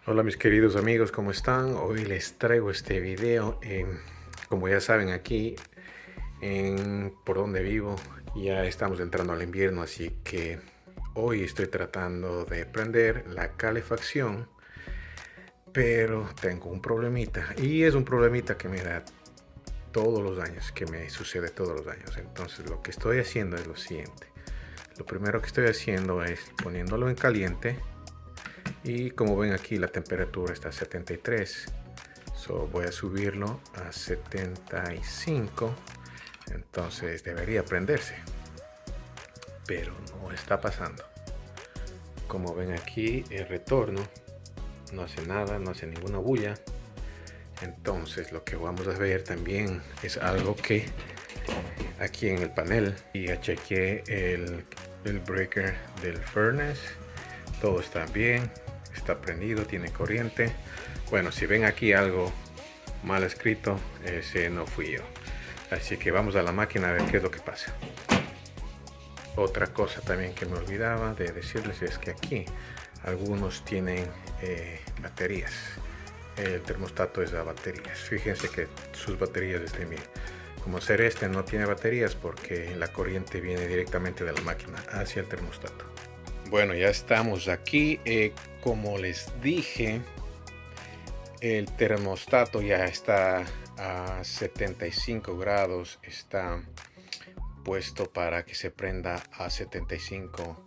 Hola mis queridos amigos, ¿cómo están? Hoy les traigo este video. Como ya saben, aquí por donde vivo ya estamos entrando al invierno, así que hoy estoy tratando de prender la calefacción, pero tengo un problemita y es un problemita que me da todos los años, que me sucede todos los años. Entonces lo que estoy haciendo es lo siguiente. Lo primero que estoy haciendo es poniéndolo en caliente y como ven aquí la temperatura está a 73. Voy a subirlo a 75. Entonces debería prenderse, pero no está pasando. Como ven aquí el retorno no hace nada, no hace ninguna bulla. Entonces lo que vamos a ver también es algo que aquí en el panel, y ya chequeé el breaker del furnace, todo está bien, está prendido, tiene corriente. Bueno, si ven aquí algo mal escrito, ese no fui yo. Así que vamos a la máquina a ver qué es lo que pasa. Otra cosa también que me olvidaba de decirles es que aquí algunos tienen baterías. El termostato es a baterías. Fíjense que sus baterías estén bien. Como ser este no tiene baterías porque la corriente viene directamente de la máquina hacia el termostato. Bueno, ya estamos aquí. Como les dije, el termostato ya está a 75 grados. Está puesto para que se prenda a 75,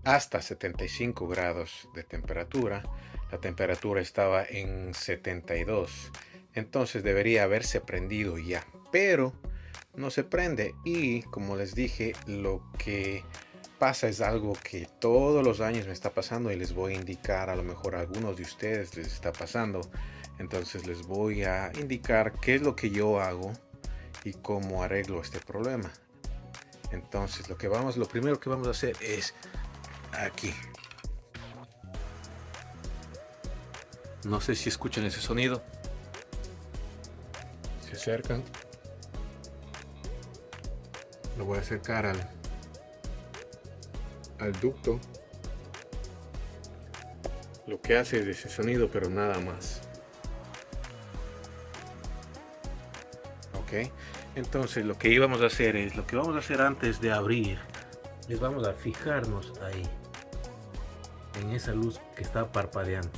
hasta 75 grados de temperatura. La temperatura estaba en 72, entonces debería haberse prendido ya, pero no se prende. Y como les dije, lo que pasa es algo que todos los años me está pasando y les voy a indicar, a lo mejor a algunos de ustedes les está pasando. Entonces les voy a indicar qué es lo que yo hago y cómo arreglo este problema. Entonces lo primero que vamos a hacer es aquí. No sé si escuchan ese sonido. Se acercan. Lo voy a acercar al ducto. Lo que hace es ese sonido, pero nada más. Ok. Entonces lo que íbamos a hacer es, lo que vamos a hacer antes de abrir, es vamos a fijarnos ahí, en esa luz que está parpadeando.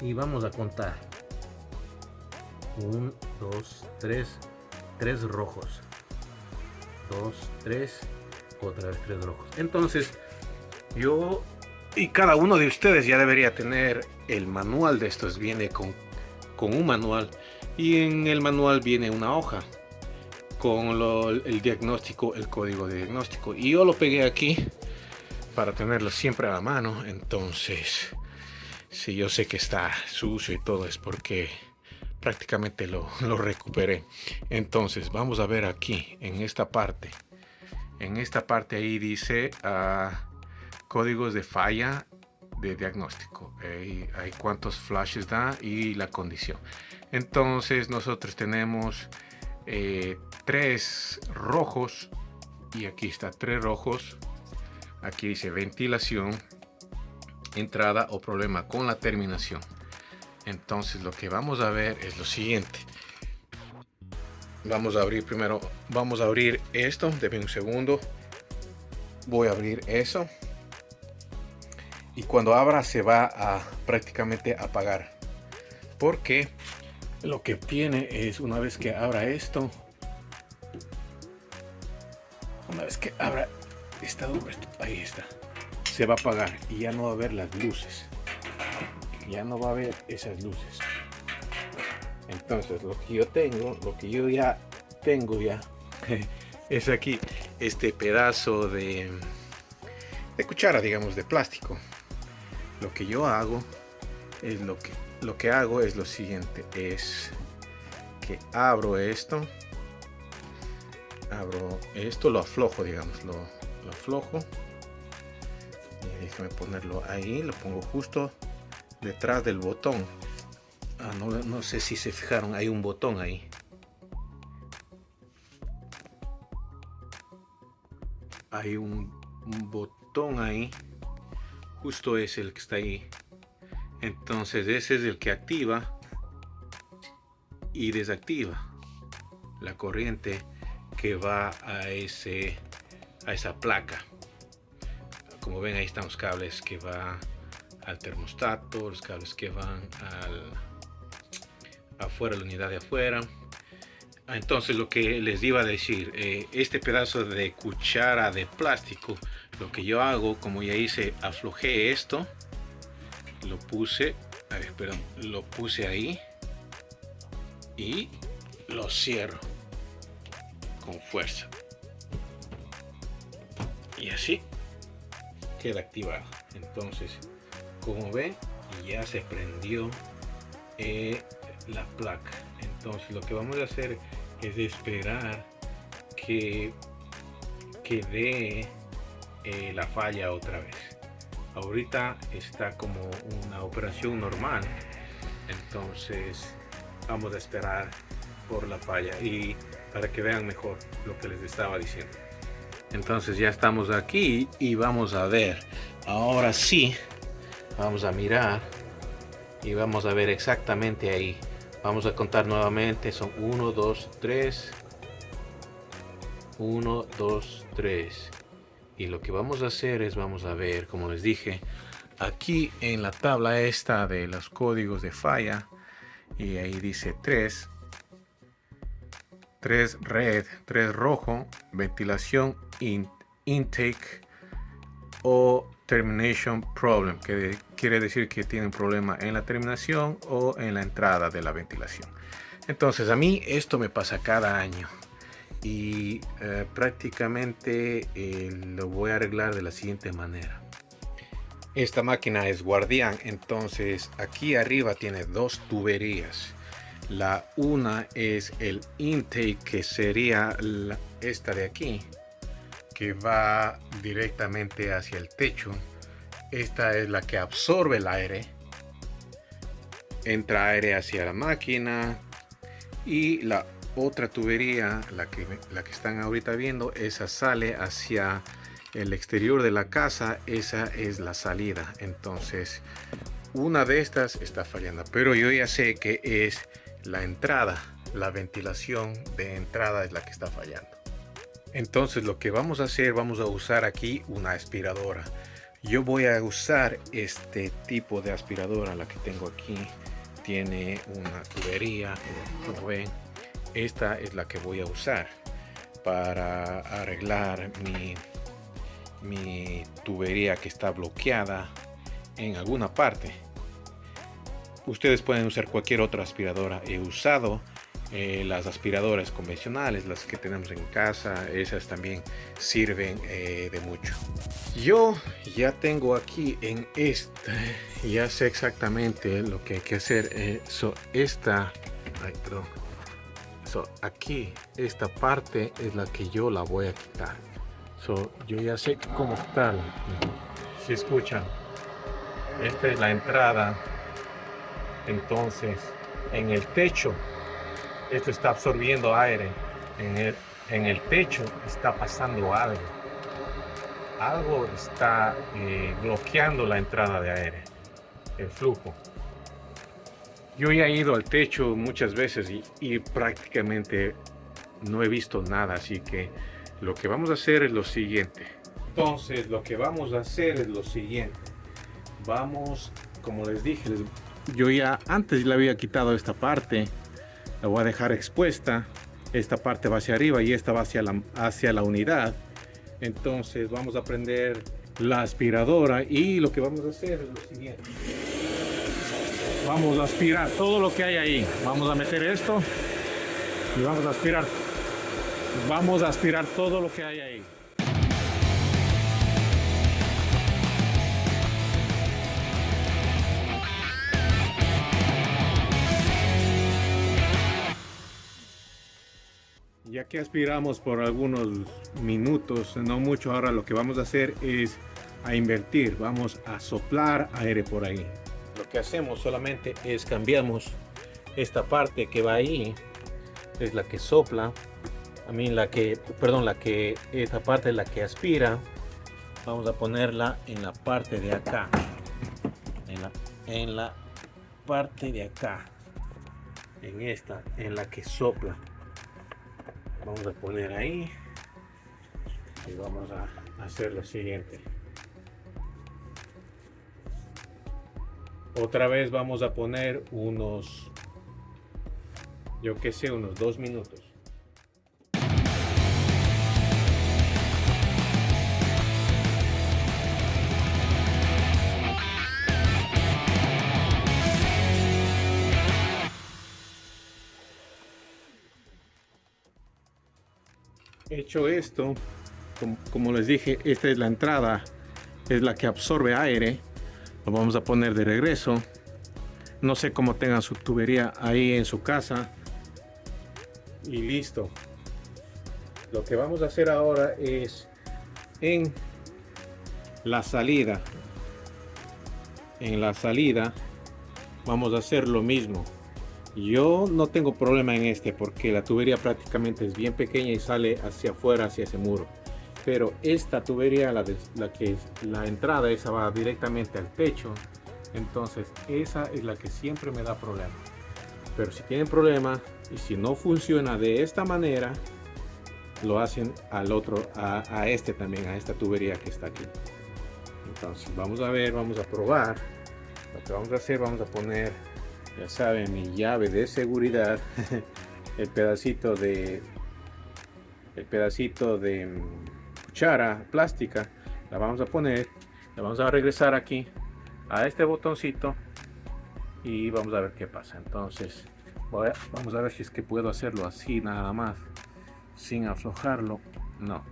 Y vamos a contar. 1, 2, 3, 3 rojos. 2, 3, otra vez 3 rojos. Entonces, yo y cada uno de ustedes ya debería tener el manual de estos. Viene con un manual y en el manual viene una hoja con el diagnóstico, el código de diagnóstico. Y yo lo pegué aquí para tenerlo siempre a la mano. Entonces, si yo sé que está sucio y todo, es porque prácticamente lo recuperé. Entonces, vamos a ver aquí en esta parte. En esta parte ahí dice códigos de falla de diagnóstico. Hay cuántos flashes da y la condición. Entonces nosotros tenemos 3 rojos y aquí está 3 rojos. Aquí dice ventilación, entrada o problema con la terminación. Entonces lo que vamos a ver es lo siguiente. Vamos a abrir primero, vamos a abrir esto, denme un segundo. Voy a abrir eso. Y cuando abra se va a prácticamente apagar, porque lo que tiene es, una vez que abra esto, una vez que abra ahí está, se va a apagar y ya no va a haber las luces, ya no va a haber esas luces. Entonces lo que yo tengo, lo que yo ya tengo ya es aquí este pedazo de cuchara, digamos, de plástico. Lo que yo hago es lo que hago es lo siguiente, es que abro esto, lo aflojo, digamos, lo aflojo. Y déjame ponerlo ahí, lo pongo justo detrás del botón. No sé si se fijaron, hay un botón ahí. Hay un botón ahí, justo es el que está ahí Entonces ese es el que activa y desactiva la corriente que va a esa placa. Como ven, ahí están los cables que van al termostato, los cables que van afuera, la unidad de afuera. Entonces, lo que les iba a decir, este pedazo de cuchara de plástico, lo que yo hago, como ya hice, aflojé esto, lo puse, lo puse ahí y lo cierro con fuerza. Y así queda activado. Entonces, como ven, ya se prendió la placa. Entonces lo que vamos a hacer es esperar que dé la falla otra vez. Ahorita está como una operación normal, entonces vamos a esperar por la falla y para que vean mejor lo que les estaba diciendo. Entonces ya estamos aquí y vamos a ver. Ahora sí, vamos a mirar y vamos a ver exactamente ahí. Vamos a contar nuevamente, son 1, 2, 3. 1, 2, 3. Y lo que vamos a hacer es, vamos a ver, como les dije, aquí en la tabla esta de los códigos de falla, y ahí dice 3. 3 red, 3 rojo, ventilación intake o termination problem, que quiere decir que tiene un problema en la terminación o en la entrada de la ventilación. Entonces a mí esto me pasa cada año y prácticamente lo voy a arreglar de la siguiente manera. Esta máquina es Guardián, entonces aquí arriba tiene dos tuberías. La una es el intake, que sería esta de aquí, que va directamente hacia el techo. Esta es la que absorbe el aire, entra aire hacia la máquina. Y la otra tubería, la que están ahorita viendo, esa sale hacia el exterior de la casa, esa es la salida. Entonces una de estas está fallando, pero yo ya sé que es la entrada, la ventilación de entrada es la que está fallando. Entonces lo que vamos a hacer, vamos a usar aquí una aspiradora. Yo voy a usar este tipo de aspiradora, la que tengo aquí. Tiene una tubería, como ven, esta es la que voy a usar para arreglar mi tubería que está bloqueada en alguna parte. Ustedes pueden usar cualquier otra aspiradora. He usado las aspiradoras convencionales, las que tenemos en casa, esas también sirven de mucho. Yo ya tengo aquí en esta, ya sé exactamente lo que hay que hacer. Aquí, esta parte es la que yo la voy a quitar. Yo ya sé cómo quitarla. Si escuchan, esta es la entrada. Entonces, en el techo, esto está absorbiendo aire. En el techo está pasando algo. Algo está bloqueando la entrada de aire, el flujo. Yo ya he ido al techo muchas veces y prácticamente no he visto nada, así que lo que vamos a hacer es lo siguiente. Entonces, lo que vamos a hacer es lo siguiente. Vamos, como les dije, yo ya antes le había quitado esta parte, la voy a dejar expuesta. Esta parte va hacia arriba y esta va hacia la unidad. Entonces vamos a prender la aspiradora y lo que vamos a hacer es lo siguiente. Vamos a aspirar todo lo que hay ahí. Vamos a meter esto y vamos a aspirar. Vamos a aspirar todo lo que hay ahí. Ya que aspiramos por algunos minutos, no mucho, ahora lo que vamos a hacer es a invertir. Vamos a soplar aire por ahí. Lo que hacemos solamente es cambiamos esta parte que va ahí, es la que sopla. Esta parte es la que aspira. Vamos a ponerla en la parte de acá, en la parte de acá, en esta, en la que sopla. Vamos a poner ahí y vamos a hacer lo siguiente. Otra vez vamos a poner unos, yo que sé, unos 2 minutos. Hecho esto, como les dije, esta es la entrada, es la que absorbe aire. Lo vamos a poner de regreso. No sé cómo tengan su tubería ahí en su casa. Y listo. Lo que vamos a hacer ahora es en la salida. En la salida vamos a hacer lo mismo. Yo no tengo problema en este porque la tubería prácticamente es bien pequeña y sale hacia afuera, hacia ese muro. Pero esta tubería, la que es la entrada, esa va directamente al techo. Entonces esa es la que siempre me da problema. Pero si tienen problema y si no funciona de esta manera, lo hacen al otro, a este también, a esta tubería que está aquí. Entonces vamos a ver, vamos a probar. Lo que vamos a hacer, vamos a poner, ya saben, mi llave de seguridad, el pedacito de cuchara plástica, la vamos a poner, la vamos a regresar aquí a este botoncito y vamos a ver qué pasa. Entonces vamos a ver si es que puedo hacerlo así nada más, sin aflojarlo. No,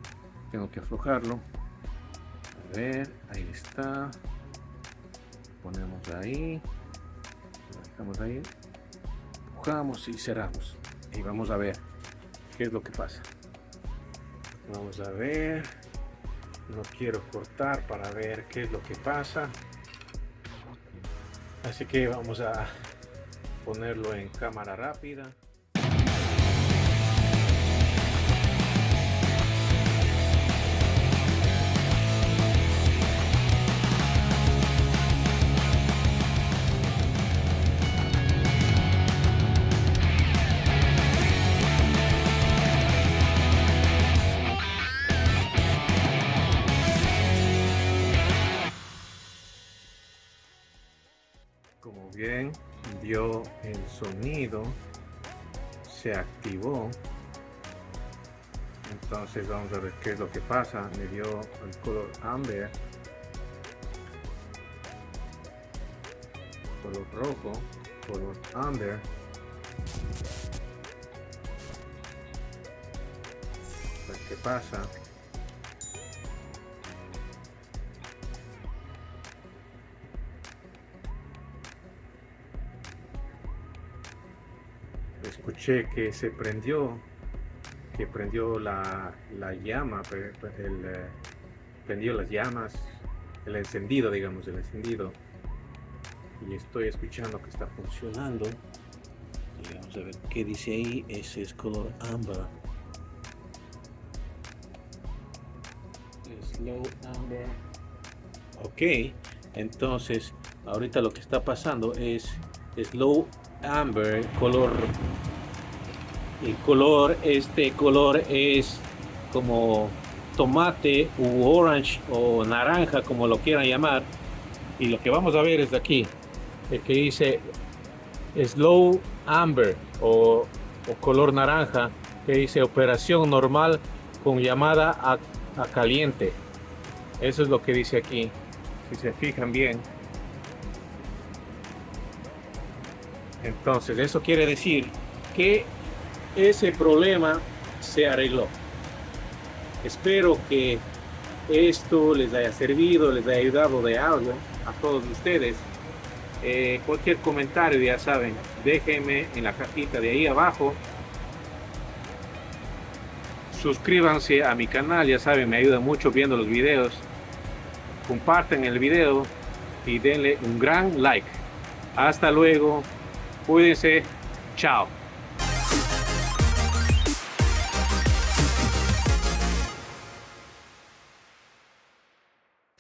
tengo que aflojarlo. A ver, ahí está. Ponemos ahí. Estamos ahí, empujamos y cerramos y vamos a ver qué es lo que pasa. Vamos a ver, no quiero cortar para ver qué es lo que pasa, así que vamos a ponerlo en cámara rápida. Como bien dio el sonido, se activó. Entonces vamos a ver qué es lo que pasa. Me dio el color amber, color rojo, color amber. A ver qué pasa. Escuché que se prendió, que prendió la llama, prendió las llamas, el encendido, digamos, el encendido. Y estoy escuchando que está funcionando. Y vamos a ver qué dice ahí. Ese es color amber. Slow amber. Ok, entonces ahorita lo que está pasando es slow amber, color. Este color es como tomate u orange o naranja, como lo quieran llamar. Y lo que vamos a ver es de aquí, el que dice slow amber o color naranja, que dice operación normal con llamada a caliente. Eso es lo que dice aquí, si se fijan bien. Entonces eso quiere decir que ese problema se arregló. Espero que esto les haya servido, les haya ayudado de algo a todos ustedes. Cualquier comentario, ya saben, déjenme en la cajita de ahí abajo. Suscríbanse a mi canal, ya saben, me ayuda mucho viendo los videos. Comparten el video y denle un gran like. Hasta luego, cuídense, chao.